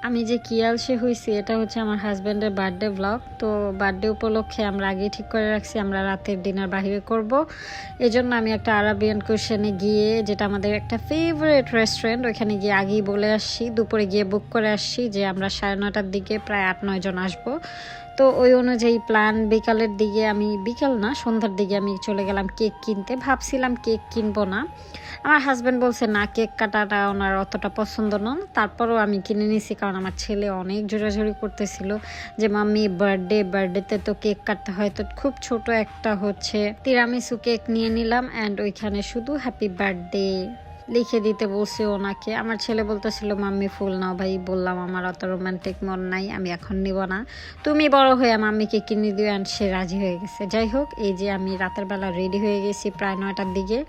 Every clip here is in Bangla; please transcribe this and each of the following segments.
আমি যে কি আলসে হয়েছি এটা হচ্ছে আমার হাজব্যান্ডের বার্থডে ব্লগ। তো বার্থডে উপলক্ষে আমরা আগেই ঠিক করে রাখছি আমরা রাতের ডিনার বাহিরে করব। এই জন্য আমি একটা আরাবিয়ান কুশনে গিয়ে, যেটা আমাদের একটা ফেভারিট রেস্টুরেন্ট, ওইখানে গিয়ে আগেই বলে আসছি, দুপুরে গিয়ে বুক করে আসছি যে আমরা 9:30টার দিকে প্রায় 8-9 জন আসবো। তো ওই অনুযায়ী প্ল্যান, বিকালের দিকে আমি, বিকাল না সন্ধ্যার দিকে আমি চলে গেলাম কেক কিনতে। ভাবছিলাম কেক কিনবো না, আমার হাজব্যান্ড বলছে না, কেক কাটাটা ওনার অতটা পছন্দ নয়। তারপরও আমি কিনে নিয়েছি, কারণ আমার ছেলে অনেক জোরাজোরি করতেছিল যে মাম্মি বার্থডেতে তো কেক কাটতে হয়। তো খুব ছোট একটা হচ্ছে তিরামিসু কেক নিয়ে নিলাম, অ্যান্ড ওইখানে শুধু হ্যাপি বার্থডে লিখে দিতে বলছে ওনাকে। আমার ছেলে বলতেছিল মাম্মি ফুল নাও। ভাই বললাম আমার অত রোমান্টিক মন নাই, আমি এখন নিব না, তুমি বড় হয়ে মাম্মিকে কিনে দিও। অ্যান্ড সে রাজি হয়ে গেছে। যাই হোক, এই যে আমি রাতের বেলা রেডি হয়ে গেছি প্রায় 9টার দিকে।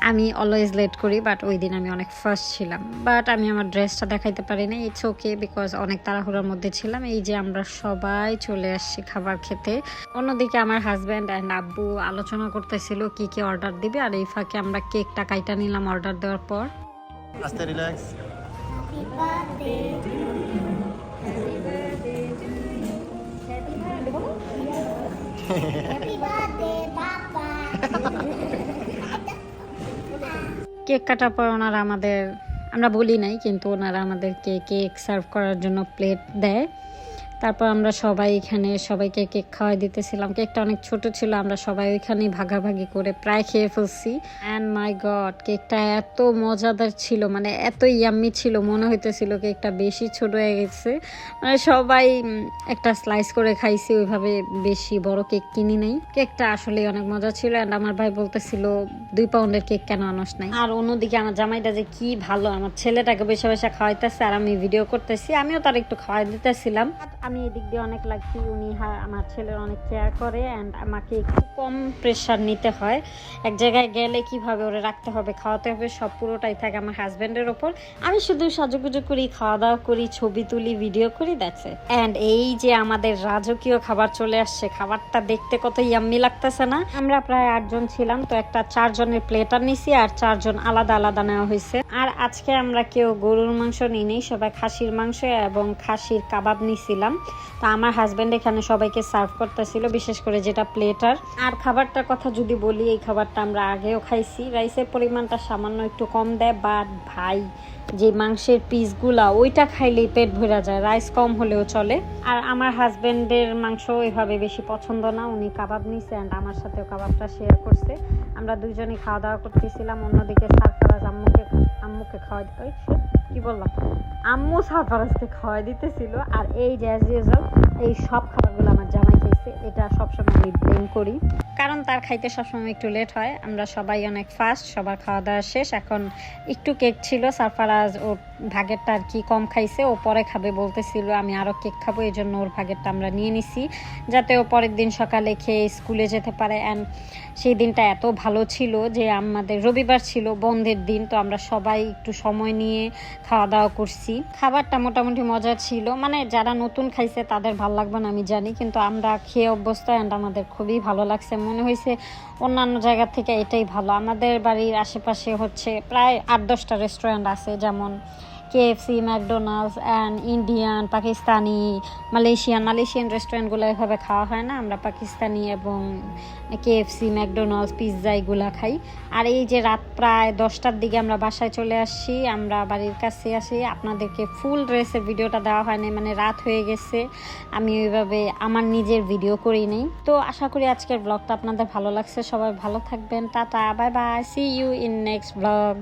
আমি অলওয়েজ লেট করি, বাট ওই দিন আমি অনেক ফার্স্ট ছিলাম, বাট আমি আমার ড্রেসটা দেখাইতে পারি না। ইটস ওকে, বিকজ অনেক তাড়াহুড়োর মধ্যে ছিলাম। এই যে আমরা সবাই চলে আসছি খাবার খেতে। অন্যদিকে আমার হাজব্যান্ড অ্যান্ড আব্বু আলোচনা করতেছিল কি কি অর্ডার দিবে, আর এই ফাঁকে আমরা কেকটা কাইটা নিলাম অর্ডার দেওয়ার পর। আস্তে রিল্যাক্স। কেক কাটার পর ওনারা আমাদের, আমরা বলি নাই কিন্তু ওনারা আমাদেরকে কেক সার্ভ করার জন্য প্লেট দেয়। তারপর আমরা সবাই এখানে সবাইকে কেক খাওয়াই দিতেছিলাম। কেকটা অনেক ছোট ছিল, আমরা সবাই ওইখানেই ভাগাভাগি করে প্রায় খেয়ে ফেলছি। অ্যান্ড মাই গড, কেকটা এত মজাদার ছিল, মানে এত ইয়াম্মি ছিল, মনে হইতেছিল কেকটা বেশি ছোট হয়ে গেছে। মানে সবাই একটা স্লাইস করে খাইছি, ওইভাবে বেশি বড় কেক কিনি নাই। কেকটা আসলে অনেক মজা ছিল। অ্যান্ড আমার ভাই বলতেছিল 2 পাউন্ডের কেক কেন আনস নাই। আর অন্যদিকে আমার জামাইটা যে কি ভালো, আমার ছেলেটাকে বসে বসে খাওয়াইতেছে আর আমি ভিডিও করতেছি, আমিও তার একটু খাওয়াই দিতেছিলাম। আমি এদিক দিয়ে অনেক লাগছি, উনি আমার ছেলের অনেক কেয়ার করে। অ্যান্ড আমাকে একটু কম প্রেশার নিতে হয়। এক জায়গায় গেলে কিভাবে ওরে রাখতে হবে, খাওয়াতে হবে, সব পুরোটাই থাকে আমার হাজব্যান্ডের ওপর। আমি শুধু সাজুগুজু করি, খাওয়া দাওয়া করি, ছবি তুলি, ভিডিও করি, দ্যাটস ইট। অ্যান্ড এই যে আমাদের রাজকীয় খাবার চলে আসছে, খাবারটা দেখতে কত ইয়াম্মি লাগতেছে না? আমরা প্রায় 8 জন ছিলাম, তো একটা 4 জনের প্লেটার নিছি আর 4 জন আলাদা আলাদা নেওয়া হয়েছে। আর আজকে আমরা কেউ গরুর মাংস নিই নেই, সবাই খাসির মাংস এবং খাসির কাবাব নিছিলাম। তো আমার হাজব্যান্ড এখানে সবাইকে সার্ভ করতেছিল, বিশেষ করে যেটা প্লেটার। আর খাবারটার কথা যদি বলি, এই খাবারটা আমরা আগেও খাইছি। রাইসের পরিমাণটা সামান্য একটু কম দেয়, বাট ভাই যে মাংসের পিসগুলা, ওইটা খাইলেই পেট ভরা যায়, রাইস কম হলেও চলে। আর আমার হাজব্যান্ডের মাংস ওইভাবে বেশি পছন্দ না, উনি কাবাব নিছে অ্যান্ড আমার সাথেও কাবাবটা শেয়ার করছে। আমরা দুইজনই খাওয়া দাওয়া করতেছিলাম। অন্যদিকে সারফরাজ আম্মুকে খাওয়া কি বললাম, আম্মু সারফরাজকে খাওয়াই দিতেছিল। আর এই যে অ্যাজ ইউজুয়াল এই সব খাবারগুলো আমার জামাই খাইছে, এটা সবসময় আমি ব্লেম করি, কারণ তার খাইতে সবসময় একটু লেট হয়। আমরা সবাই অনেক ফাস্ট, সবার খাওয়া দাওয়া শেষ। এখন একটু কেক ছিল, সারফরাজ ওর ভাগেরটা আর কি কম খাইছে, ও পরে খাবে বলতেছিল, আমি আরও কেক খাবো, এই জন্য ওর ভাগেরটা আমরা নিয়ে নিছি যাতে ও পরের দিন সকালে খেয়ে স্কুলে যেতে পারে। অ্যান্ড সেই দিনটা এত ভালো ছিল যে আমাদের রবিবার ছিল, বন্ধের দিন, তো আমরা সবাই একটু সময় নিয়ে খাওয়া দাওয়া করছি। খাবারটা মোটামুটি মজা ছিল, মানে যারা নতুন খাইছে তাদের ভালো লাগবে না আমি জানি, কিন্তু আমরা খেয়ে অভ্যস্ত অ্যান্ড আমাদের খুবই ভালো লাগছে। মনে হয়েছে অন্যান্য জায়গা থেকে এটাই ভালো। আমাদের বাড়ির আশেপাশে হচ্ছে প্রায় 8-10টা রেস্টুরেন্ট আছে, যেমন KFC, McDonald's and Indian, Pakistani, Malaysian রেস্টুরেন্টগুলো এভাবে খাওয়া হয় না। আমরা পাকিস্তানি এবং KFC, ম্যাকডোনাল্ডস, পিৎজা এগুলো খাই। আর এই যে রাত প্রায় 10টার দিকে আমরা বাসায় চলে আসছি, আমরা বাড়ির কাছে আসি। আপনাদেরকে ফুল ড্রেসের ভিডিওটা দেওয়া হয়নি, মানে রাত হয়ে গেছে, আমি ওইভাবে আমার নিজের ভিডিও করি নেই। তো আশা করি আজকের ব্লগটা আপনাদের ভালো লাগছে। সবাই ভালো থাকবেন, tata, bye bye, see you in next blog.